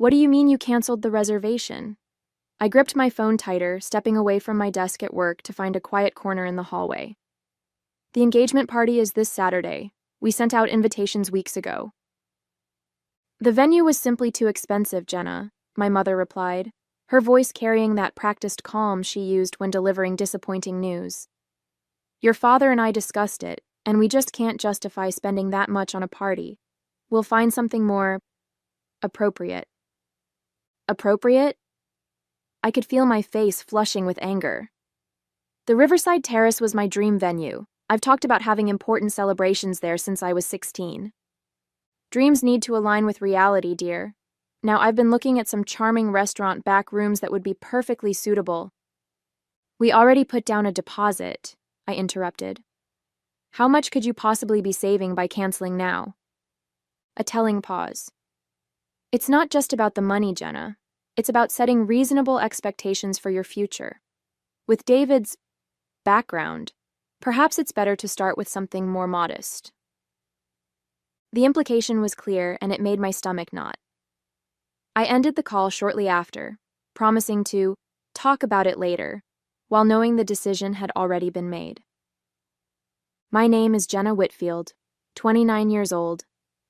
What do you mean you canceled the reservation? I gripped my phone tighter, stepping away from my desk at work to find a quiet corner in the hallway. The engagement party is this Saturday. We sent out invitations weeks ago. The venue was simply too expensive, Jenna, my mother replied, her voice carrying that practiced calm she used when delivering disappointing news. Your father and I discussed it, and we just can't justify spending that much on a party. We'll find something more appropriate. Appropriate? I could feel my face flushing with anger. The Riverside Terrace was my dream venue. I've talked about having important celebrations there since I was 16. Dreams need to align with reality, dear. Now, I've been looking at some charming restaurant back rooms that would be perfectly suitable. We already put down a deposit, I interrupted. How much could you possibly be saving by canceling now? A telling pause. It's not just about the money, Jenna. It's about setting reasonable expectations for your future. With David's background, perhaps it's better to start with something more modest. The implication was clear, and it made my stomach knot. I ended the call shortly after, promising to talk about it later, while knowing the decision had already been made. My name is Jenna Whitfield, 29 years old,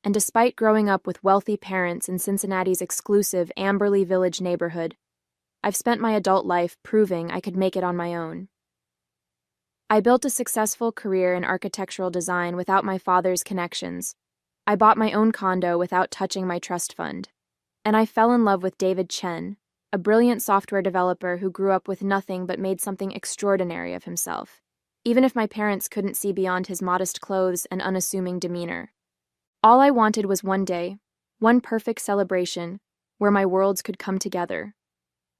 and despite growing up with wealthy parents in Cincinnati's exclusive Amberley Village neighborhood, I've spent my adult life proving I could make it on my own. I built a successful career in architectural design without my father's connections. I bought my own condo without touching my trust fund. And I fell in love with David Chen, a brilliant software developer who grew up with nothing but made something extraordinary of himself, even if my parents couldn't see beyond his modest clothes and unassuming demeanor. All I wanted was one day, one perfect celebration, where my worlds could come together,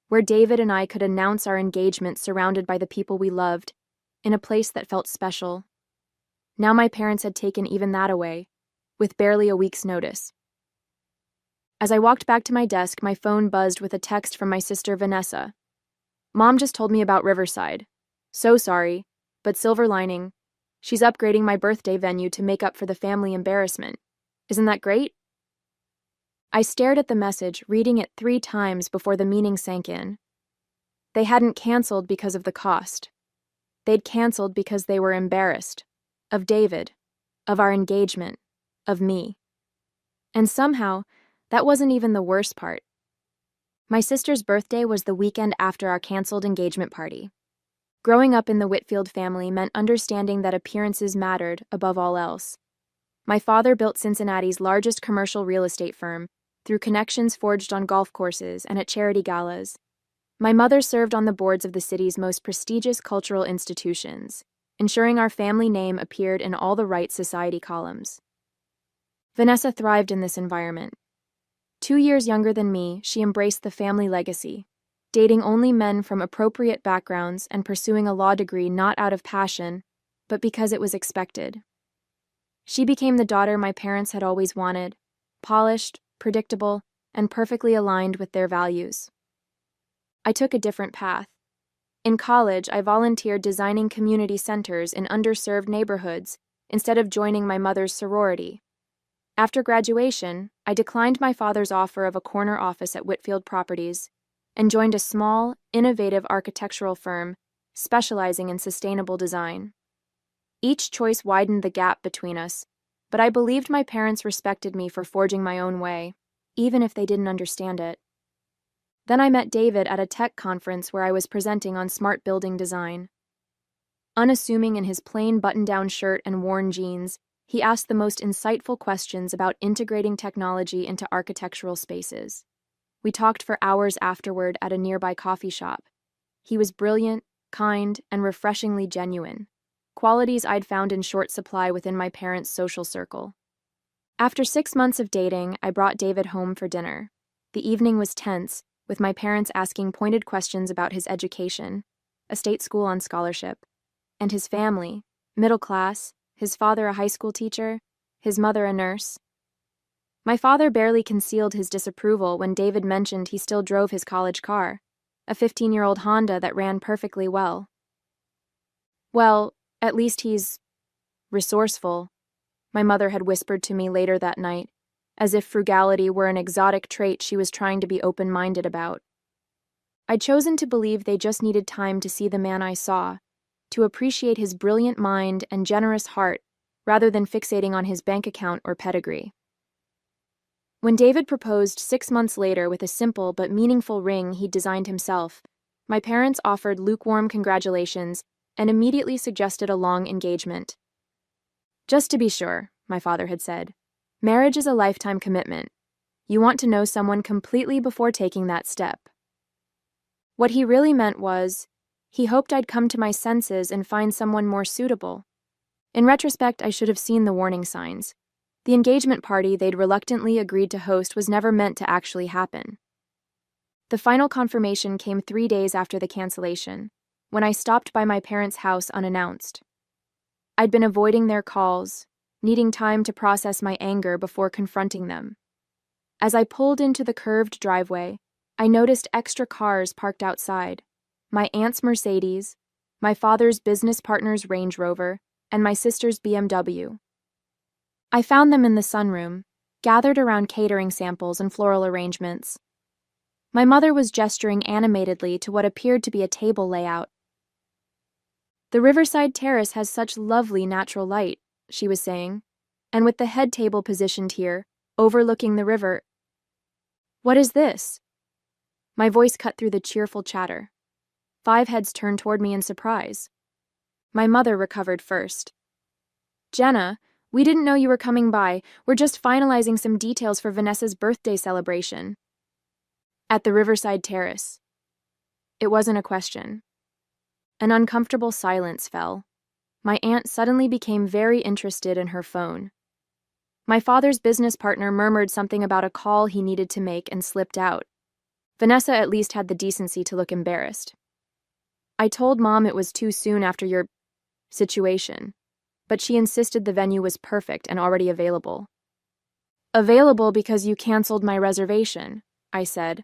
where David and I could announce our engagement surrounded by the people we loved, in a place that felt special. Now my parents had taken even that away, with barely a week's notice. As I walked back to my desk, my phone buzzed with a text from my sister Vanessa. Mom just told me about Riverside. So sorry, but silver lining. She's upgrading my birthday venue to make up for the family embarrassment. Isn't that great? I stared at the message, reading it 3 times before the meaning sank in. They hadn't canceled because of the cost. They'd canceled because they were embarrassed. Of David. Of our engagement. Of me. And somehow, that wasn't even the worst part. My sister's birthday was the weekend after our canceled engagement party. Growing up in the Whitfield family meant understanding that appearances mattered above all else. My father built Cincinnati's largest commercial real estate firm through connections forged on golf courses and at charity galas. My mother served on the boards of the city's most prestigious cultural institutions, ensuring our family name appeared in all the right society columns. Vanessa thrived in this environment. 2 years younger than me, she embraced the family legacy, dating only men from appropriate backgrounds and pursuing a law degree not out of passion, but because it was expected. She became the daughter my parents had always wanted, polished, predictable, and perfectly aligned with their values. I took a different path. In college, I volunteered designing community centers in underserved neighborhoods instead of joining my mother's sorority. After graduation, I declined my father's offer of a corner office at Whitfield Properties and joined a small, innovative architectural firm specializing in sustainable design. Each choice widened the gap between us, but I believed my parents respected me for forging my own way, even if they didn't understand it. Then I met David at a tech conference where I was presenting on smart building design. Unassuming in his plain button-down shirt and worn jeans, he asked the most insightful questions about integrating technology into architectural spaces. We talked for hours afterward at a nearby coffee shop. He was brilliant, kind, and refreshingly genuine, qualities I'd found in short supply within my parents' social circle. After 6 months of dating, I brought David home for dinner. The evening was tense, with my parents asking pointed questions about his education, a state school on scholarship, and his family, middle class, his father a high school teacher, his mother a nurse. My father barely concealed his disapproval when David mentioned he still drove his college car, a 15-year-old Honda that ran perfectly well. Well, at least he's resourceful, my mother had whispered to me later that night, as if frugality were an exotic trait she was trying to be open-minded about. I'd chosen to believe they just needed time to see the man I saw, to appreciate his brilliant mind and generous heart, rather than fixating on his bank account or pedigree. When David proposed 6 months later with a simple but meaningful ring he'd designed himself, my parents offered lukewarm congratulations and immediately suggested a long engagement. "Just to be sure," my father had said, "marriage is a lifetime commitment. You want to know someone completely before taking that step." What he really meant was, he hoped I'd come to my senses and find someone more suitable. In retrospect, I should have seen the warning signs. The engagement party they'd reluctantly agreed to host was never meant to actually happen. The final confirmation came 3 days after the cancellation, when I stopped by my parents' house unannounced. I'd been avoiding their calls, needing time to process my anger before confronting them. As I pulled into the curved driveway, I noticed extra cars parked outside: my aunt's Mercedes, my father's business partner's Range Rover, and my sister's BMW. I found them in the sunroom, gathered around catering samples and floral arrangements. My mother was gesturing animatedly to what appeared to be a table layout. "The riverside terrace has such lovely natural light," she was saying, "and with the head table positioned here, overlooking the river—" "What is this?" My voice cut through the cheerful chatter. 5 heads turned toward me in surprise. My mother recovered first. "Jenna, we didn't know you were coming by. We're just finalizing some details for Vanessa's birthday celebration." "At the riverside terrace." It wasn't a question. An uncomfortable silence fell. My aunt suddenly became very interested in her phone. My father's business partner murmured something about a call he needed to make and slipped out. Vanessa at least had the decency to look embarrassed. "I told Mom it was too soon after your situation, but she insisted the venue was perfect and already available." "Available because you canceled my reservation," I said,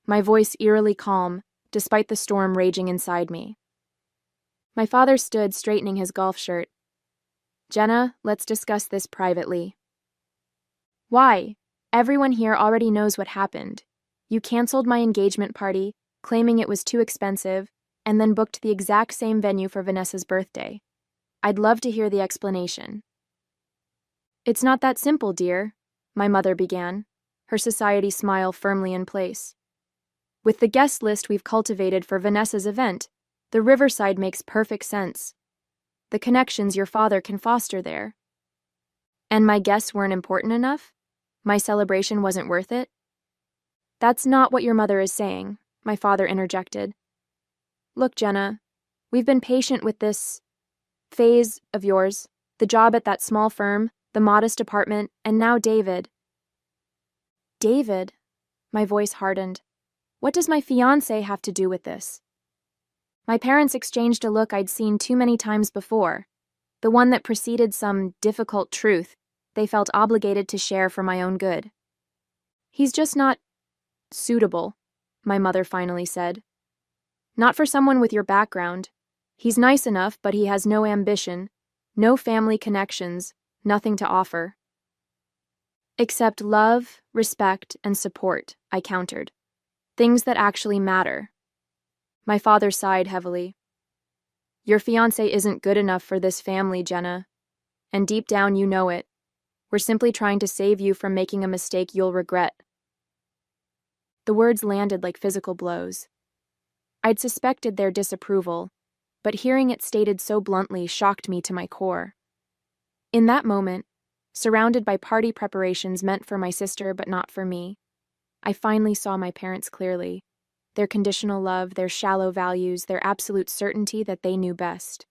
my voice eerily calm, despite the storm raging inside me. My father stood straightening his golf shirt. "Jenna, let's discuss this privately." "Why? Everyone here already knows what happened. You canceled my engagement party, claiming it was too expensive, and then booked the exact same venue for Vanessa's birthday. I'd love to hear the explanation." "It's not that simple, dear," my mother began, her society smile firmly in place. "With the guest list we've cultivated for Vanessa's event, the riverside makes perfect sense. The connections your father can foster there." "And my guests weren't important enough? My celebration wasn't worth it?" "That's not what your mother is saying," my father interjected. "Look, Jenna, we've been patient with this phase of yours, the job at that small firm, the modest apartment, and now David." "David?" My voice hardened. "What does my fiancé have to do with this?" My parents exchanged a look I'd seen too many times before, the one that preceded some difficult truth they felt obligated to share for my own good. "He's just not suitable," my mother finally said. "Not for someone with your background. He's nice enough, but he has no ambition, no family connections, nothing to offer." "Except love, respect, and support," I countered. "Things that actually matter." My father sighed heavily. "Your fiancé isn't good enough for this family, Jenna. And deep down you know it. We're simply trying to save you from making a mistake you'll regret." The words landed like physical blows. I'd suspected their disapproval, but hearing it stated so bluntly shocked me to my core. In that moment, surrounded by party preparations meant for my sister but not for me, I finally saw my parents clearly. Their conditional love, their shallow values, their absolute certainty that they knew best.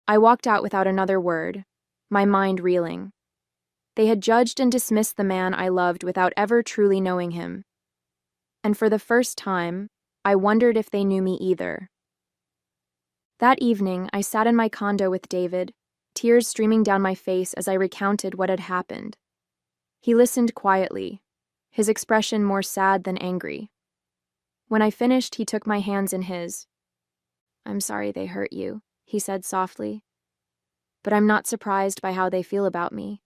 I walked out without another word, my mind reeling. They had judged and dismissed the man I loved without ever truly knowing him. And for the first time, I wondered if they knew me either. That evening, I sat in my condo with David, tears streaming down my face as I recounted what had happened. He listened quietly, his expression more sad than angry. When I finished, he took my hands in his. "I'm sorry they hurt you," he said softly. "But I'm not surprised by how they feel about me."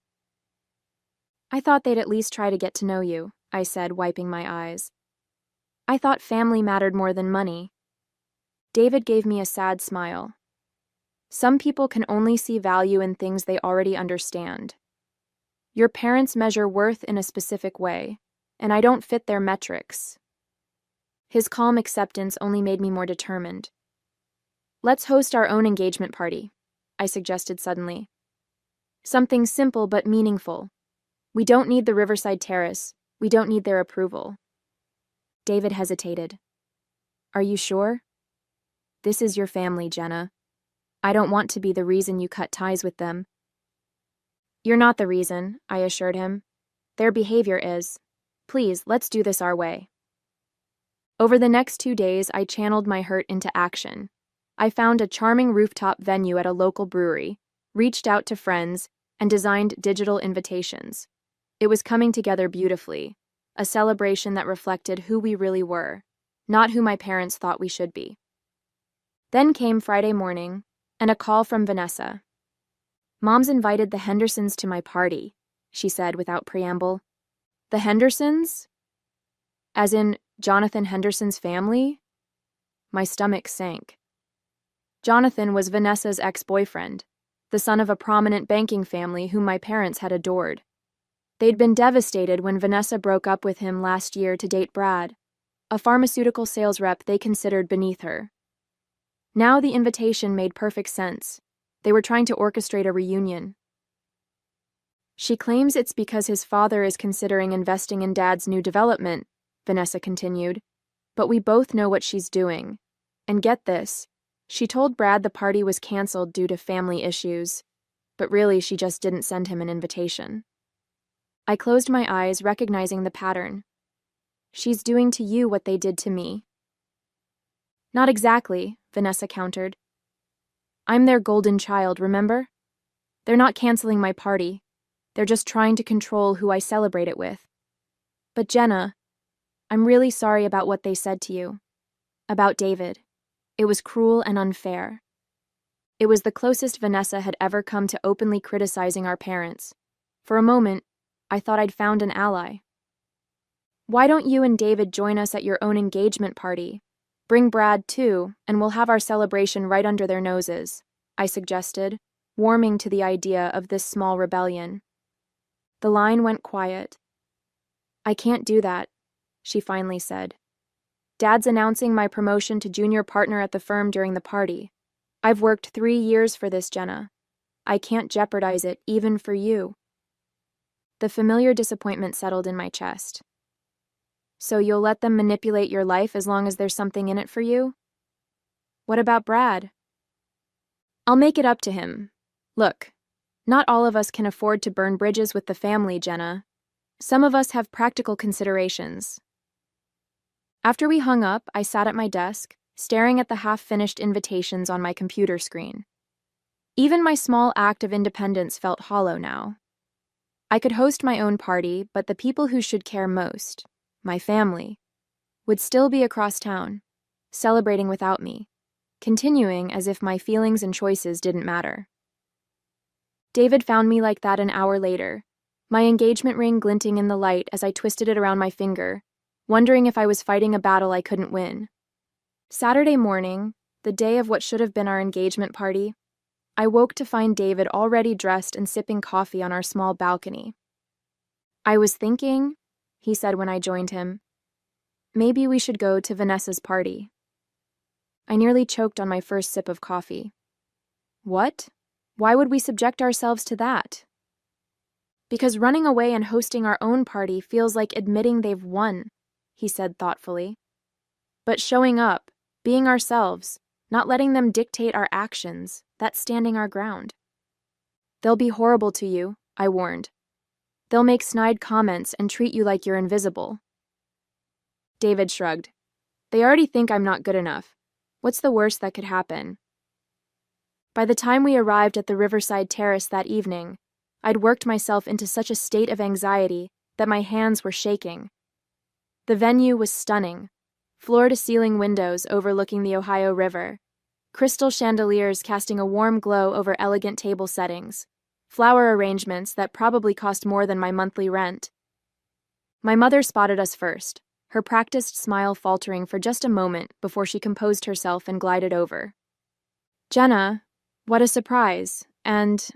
I thought they'd at least try to get to know you, I said, wiping my eyes. I thought family mattered more than money. David gave me a sad smile. Some people can only see value in things they already understand. Your parents measure worth in a specific way, and I don't fit their metrics. His calm acceptance only made me more determined. Let's host our own engagement party, I suggested suddenly. Something simple but meaningful. We don't need the Riverside Terrace. We don't need their approval. David hesitated. Are you sure? This is your family, Jenna. I don't want to be the reason you cut ties with them. You're not the reason, I assured him. Their behavior is. Please, let's do this our way. Over the next 2 days, I channeled my hurt into action. I found a charming rooftop venue at a local brewery, reached out to friends, and designed digital invitations. It was coming together beautifully, a celebration that reflected who we really were, not who my parents thought we should be. Then came Friday morning, and a call from Vanessa. Mom's invited the Hendersons to my party, she said without preamble. The Hendersons? As in Jonathan Henderson's family? My stomach sank. Jonathan was Vanessa's ex-boyfriend, the son of a prominent banking family whom my parents had adored. They'd been devastated when Vanessa broke up with him last year to date Brad, a pharmaceutical sales rep they considered beneath her. Now the invitation made perfect sense. They were trying to orchestrate a reunion. She claims it's because his father is considering investing in Dad's new development, Vanessa continued, but we both know what she's doing. And get this, she told Brad the party was canceled due to family issues, but really she just didn't send him an invitation. I closed my eyes, recognizing the pattern. She's doing to you what they did to me. Not exactly, Vanessa countered. I'm their golden child, remember? They're not canceling my party. They're just trying to control who I celebrate it with. But Jenna, I'm really sorry about what they said to you. About David. It was cruel and unfair. It was the closest Vanessa had ever come to openly criticizing our parents. For a moment, I thought I'd found an ally. Why don't you and David join us at your own engagement party? Bring Brad, too, and we'll have our celebration right under their noses, I suggested, warming to the idea of this small rebellion. The line went quiet. I can't do that, she finally said. Dad's announcing my promotion to junior partner at the firm during the party. I've worked 3 years for this, Jenna. I can't jeopardize it, even for you. The familiar disappointment settled in my chest. So you'll let them manipulate your life as long as there's something in it for you? What about Brad? I'll make it up to him. Look, not all of us can afford to burn bridges with the family, Jenna. Some of us have practical considerations. After we hung up, I sat at my desk, staring at the half-finished invitations on my computer screen. Even my small act of independence felt hollow now. I could host my own party, but the people who should care most, my family, would still be across town, celebrating without me, continuing as if my feelings and choices didn't matter. David found me like that an hour later, my engagement ring glinting in the light as I twisted it around my finger, wondering if I was fighting a battle I couldn't win. Saturday morning, the day of what should have been our engagement party, I woke to find David already dressed and sipping coffee on our small balcony. I was thinking, he said when I joined him, maybe we should go to Vanessa's party. I nearly choked on my first sip of coffee. What? Why would we subject ourselves to that? Because running away and hosting our own party feels like admitting they've won, he said thoughtfully. But showing up, being ourselves, not letting them dictate our actions, that's standing our ground. They'll be horrible to you, I warned. They'll make snide comments and treat you like you're invisible. David shrugged. They already think I'm not good enough. What's the worst that could happen? By the time we arrived at the Riverside Terrace that evening, I'd worked myself into such a state of anxiety that my hands were shaking. The venue was stunning. Floor-to-ceiling windows overlooking the Ohio River, crystal chandeliers casting a warm glow over elegant table settings, Flower arrangements that probably cost more than my monthly rent. My mother spotted us first, her practiced smile faltering for just a moment before she composed herself and glided over. Jenna, what a surprise, and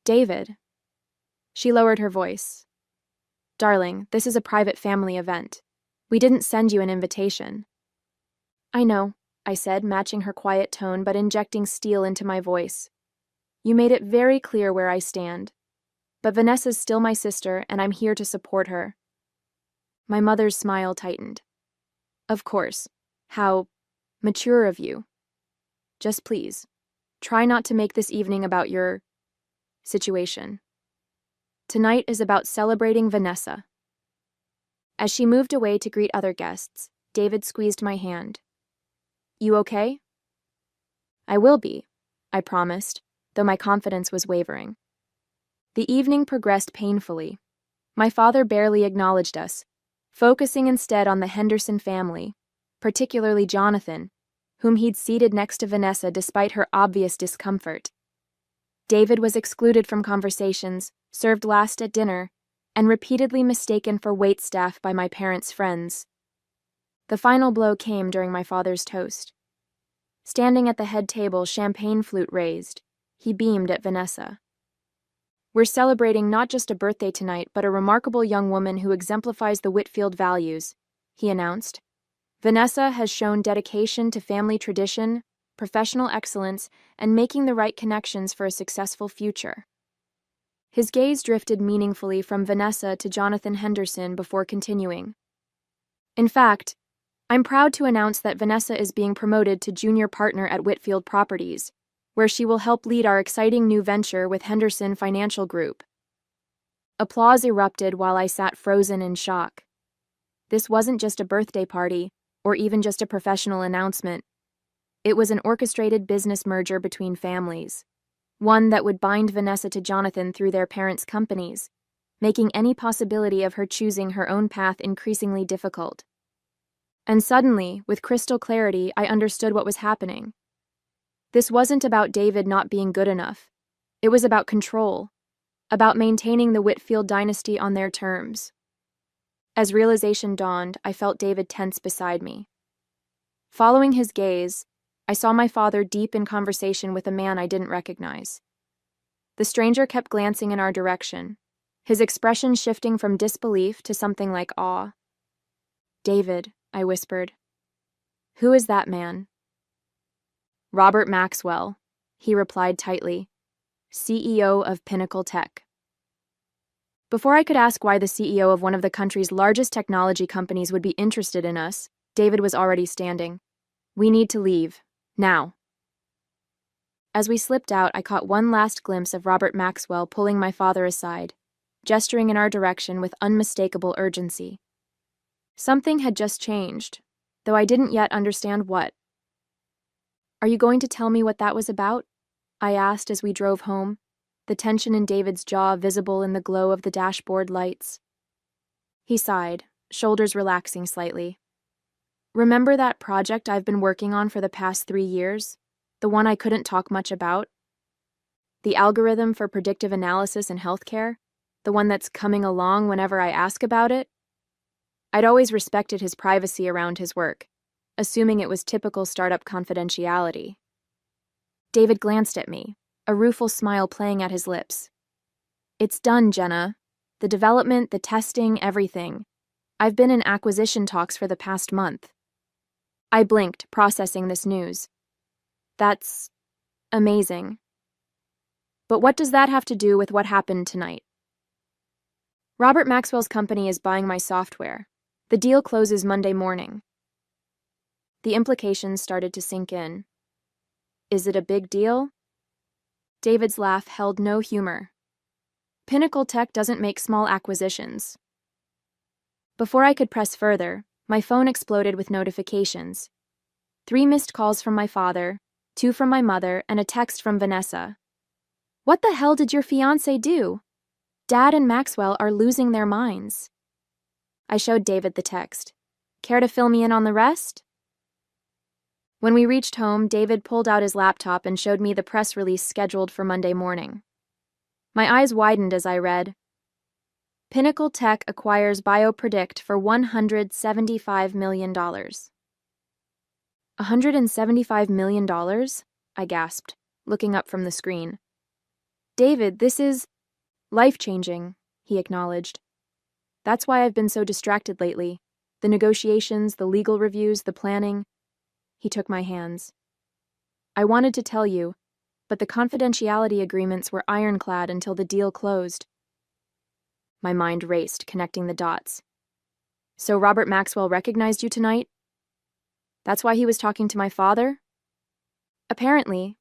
David. She lowered her voice. Darling, this is a private family event. We didn't send you an invitation. I know, I said, matching her quiet tone but injecting steel into my voice. You made it very clear where I stand. But Vanessa's still my sister, and I'm here to support her. My mother's smile tightened. Of course. How mature of you. Just please, try not to make this evening about your situation. Tonight is about celebrating Vanessa. As she moved away to greet other guests, David squeezed my hand. You okay? I will be, I promised, though my confidence was wavering. The evening progressed painfully. My father barely acknowledged us, focusing instead on the Henderson family, particularly Jonathan, whom he'd seated next to Vanessa despite her obvious discomfort. David was excluded from conversations, served last at dinner, and repeatedly mistaken for waitstaff by my parents' friends. The final blow came during my father's toast. Standing at the head table, champagne flute raised, he beamed at Vanessa. We're celebrating not just a birthday tonight, but a remarkable young woman who exemplifies the Whitfield values, he announced. Vanessa has shown dedication to family tradition, professional excellence, and making the right connections for a successful future. His gaze drifted meaningfully from Vanessa to Jonathan Henderson before continuing. In fact, I'm proud to announce that Vanessa is being promoted to junior partner at Whitfield Properties, where she will help lead our exciting new venture with Henderson Financial Group. Applause erupted while I sat frozen in shock. This wasn't just a birthday party, or even just a professional announcement. It was an orchestrated business merger between families, one that would bind Vanessa to Jonathan through their parents' companies, making any possibility of her choosing her own path increasingly difficult. And suddenly, with crystal clarity, I understood what was happening. This wasn't about David not being good enough. It was about control, about maintaining the Whitfield dynasty on their terms. As realization dawned, I felt David tense beside me. Following his gaze, I saw my father deep in conversation with a man I didn't recognize. The stranger kept glancing in our direction, his expression shifting from disbelief to something like awe. David, I whispered. Who is that man? Robert Maxwell, he replied tightly, CEO of Pinnacle Tech. Before I could ask why the CEO of one of the country's largest technology companies would be interested in us, David was already standing. We need to leave. Now. As we slipped out, I caught one last glimpse of Robert Maxwell pulling my father aside, gesturing in our direction with unmistakable urgency. Something had just changed, though I didn't yet understand what. Are you going to tell me what that was about? I asked as we drove home, the tension in David's jaw visible in the glow of the dashboard lights. He sighed, shoulders relaxing slightly. Remember that project I've been working on for the past 3 years? The one I couldn't talk much about? The algorithm for predictive analysis in healthcare? The one that's coming along whenever I ask about it? I'd always respected his privacy around his work, assuming it was typical startup confidentiality. David glanced at me, a rueful smile playing at his lips. It's done, Jenna. The development, the testing, everything. I've been in acquisition talks for the past month. I blinked, processing this news. That's amazing. But what does that have to do with what happened tonight? Robert Maxwell's company is buying my software. The deal closes Monday morning. The implications started to sink in. Is it a big deal? David's laugh held no humor. Pinnacle Tech doesn't make small acquisitions. Before I could press further, my phone exploded with notifications. 3 missed calls from my father, 2 from my mother, and a text from Vanessa. What the hell did your fiancé do? Dad and Maxwell are losing their minds. I showed David the text. Care to fill me in on the rest? When we reached home, David pulled out his laptop and showed me the press release scheduled for Monday morning. My eyes widened as I read, Pinnacle Tech acquires BioPredict for $175 million. $175 million? I gasped, looking up from the screen. David, this is life-changing, he acknowledged. That's why I've been so distracted lately. The negotiations, the legal reviews, the planning. He took my hands. I wanted to tell you, but the confidentiality agreements were ironclad until the deal closed. My mind raced, connecting the dots. So Robert Maxwell recognized you tonight? That's why he was talking to my father? Apparently.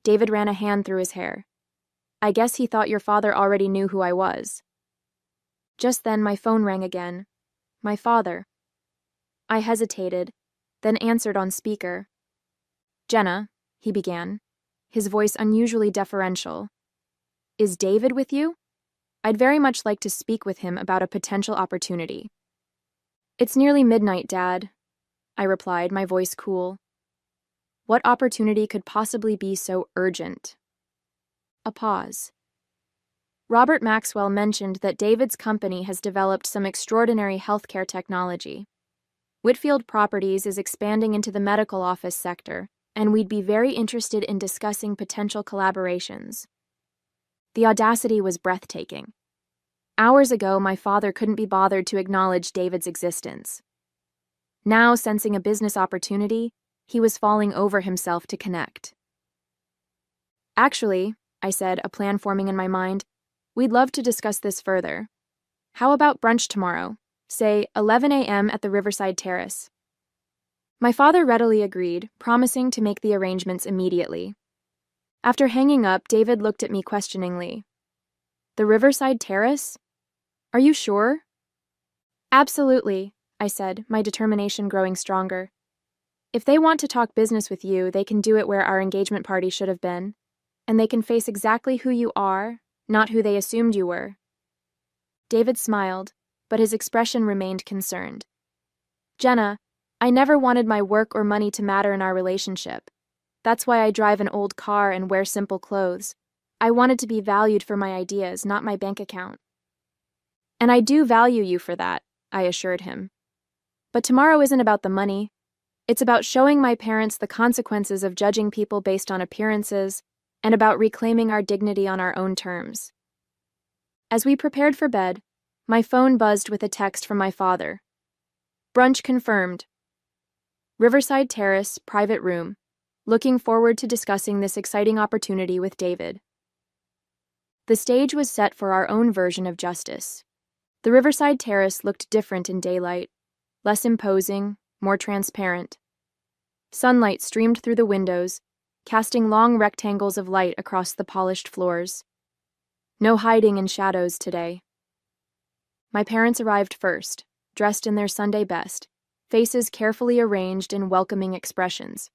David ran a hand through his hair. I guess he thought your father already knew who I was. Just then my phone rang again. My father. I hesitated, then answered on speaker. Jenna, he began, his voice unusually deferential. Is David with you? I'd very much like to speak with him about a potential opportunity. It's nearly midnight, Dad, I replied, my voice cool. What opportunity could possibly be so urgent? A pause. Robert Maxwell mentioned that David's company has developed some extraordinary healthcare technology. Whitfield Properties is expanding into the medical office sector, and we'd be very interested in discussing potential collaborations. The audacity was breathtaking. Hours ago, my father couldn't be bothered to acknowledge David's existence. Now, sensing a business opportunity, he was falling over himself to connect. Actually, I said, a plan forming in my mind, we'd love to discuss this further. How about brunch tomorrow? Say, 11 a.m. at the Riverside Terrace. My father readily agreed, promising to make the arrangements immediately. After hanging up, David looked at me questioningly. The Riverside Terrace? Are you sure? Absolutely, I said, my determination growing stronger. If they want to talk business with you, they can do it where our engagement party should have been, and they can face exactly who you are, not who they assumed you were. David smiled, but his expression remained concerned. Jenna, I never wanted my work or money to matter in our relationship. That's why I drive an old car and wear simple clothes. I wanted to be valued for my ideas, not my bank account. And I do value you for that, I assured him. But tomorrow isn't about the money. It's about showing my parents the consequences of judging people based on appearances, and about reclaiming our dignity on our own terms. As we prepared for bed, my phone buzzed with a text from my father. Brunch confirmed. Riverside Terrace, private room. Looking forward to discussing this exciting opportunity with David. The stage was set for our own version of justice. The Riverside Terrace looked different in daylight, less imposing, more transparent. Sunlight streamed through the windows, casting long rectangles of light across the polished floors. No hiding in shadows today. My parents arrived first, dressed in their Sunday best, faces carefully arranged in welcoming expressions.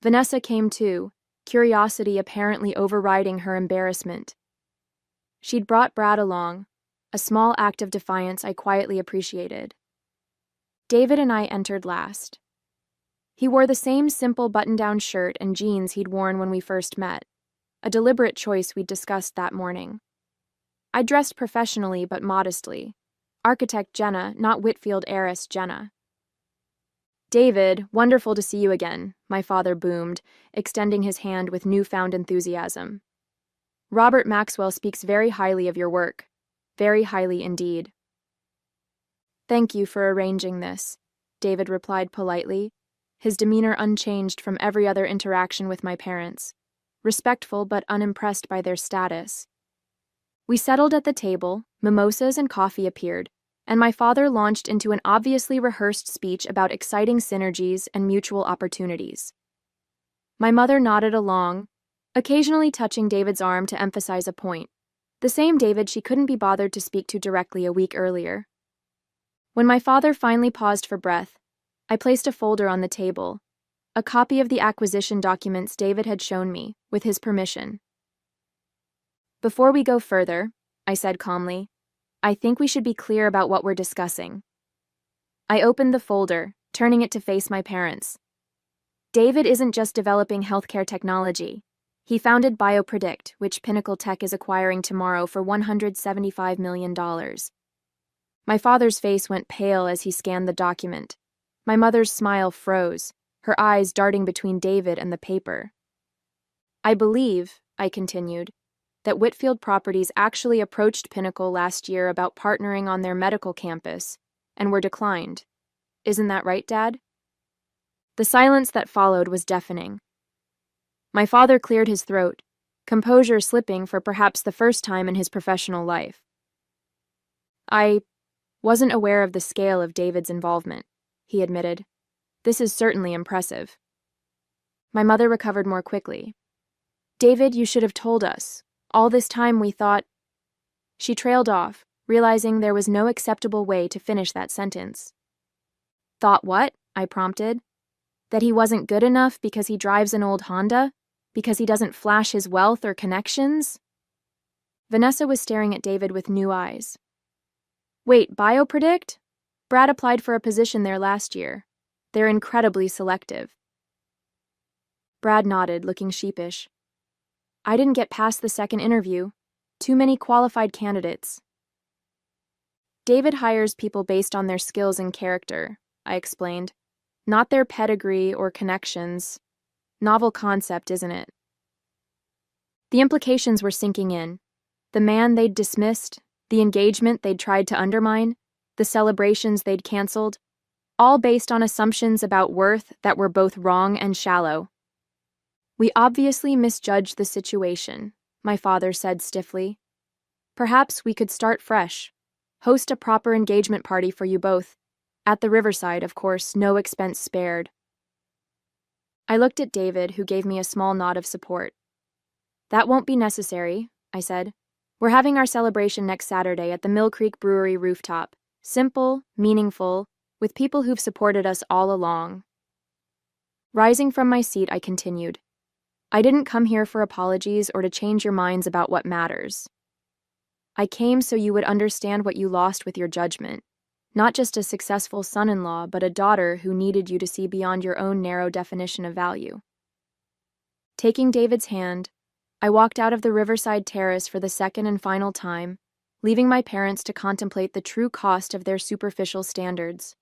Vanessa came too, curiosity apparently overriding her embarrassment. She'd brought Brad along, a small act of defiance I quietly appreciated. David and I entered last. He wore the same simple button-down shirt and jeans he'd worn when we first met, a deliberate choice we'd discussed that morning. I dressed professionally but modestly. Architect Jenna, not Whitfield heiress Jenna. David, wonderful to see you again, my father boomed, extending his hand with newfound enthusiasm. Robert Maxwell speaks very highly of your work. Very highly indeed. Thank you for arranging this, David replied politely, his demeanor unchanged from every other interaction with my parents, respectful but unimpressed by their status. We settled at the table, mimosas and coffee appeared, and my father launched into an obviously rehearsed speech about exciting synergies and mutual opportunities. My mother nodded along, occasionally touching David's arm to emphasize a point, the same David she couldn't be bothered to speak to directly a week earlier. When my father finally paused for breath, I placed a folder on the table, a copy of the acquisition documents David had shown me, with his permission. Before we go further, I said calmly, I think we should be clear about what we're discussing. I opened the folder, turning it to face my parents. David isn't just developing healthcare technology. He founded BioPredict, which Pinnacle Tech is acquiring tomorrow for $175 million. My father's face went pale as he scanned the document. My mother's smile froze, her eyes darting between David and the paper. I believe, I continued, that Whitfield Properties actually approached Pinnacle last year about partnering on their medical campus, and were declined. Isn't that right, Dad? The silence that followed was deafening. My father cleared his throat, composure slipping for perhaps the first time in his professional life. I wasn't aware of the scale of David's involvement, he admitted. This is certainly impressive. My mother recovered more quickly. David, you should have told us. All this time we thought... She trailed off, realizing there was no acceptable way to finish that sentence. Thought what? I prompted. That he wasn't good enough because he drives an old Honda? Because he doesn't flash his wealth or connections? Vanessa was staring at David with new eyes. Wait, BioPredict? Brad applied for a position there last year. They're incredibly selective. Brad nodded, looking sheepish. I didn't get past the second interview. Too many qualified candidates. David hires people based on their skills and character, I explained. Not their pedigree or connections. Novel concept, isn't it? The implications were sinking in. The man they'd dismissed, the engagement they'd tried to undermine, the celebrations they'd canceled, all based on assumptions about worth that were both wrong and shallow. We obviously misjudged the situation, my father said stiffly. Perhaps we could start fresh, host a proper engagement party for you both. At the Riverside, of course, no expense spared. I looked at David, who gave me a small nod of support. That won't be necessary, I said. We're having our celebration next Saturday at the Mill Creek Brewery rooftop. Simple, meaningful, with people who've supported us all along. Rising from my seat, I continued. I didn't come here for apologies or to change your minds about what matters. I came so you would understand what you lost with your judgment. Not just a successful son-in-law, but a daughter who needed you to see beyond your own narrow definition of value. Taking David's hand, I walked out of the Riverside Terrace for the second and final time, leaving my parents to contemplate the true cost of their superficial standards.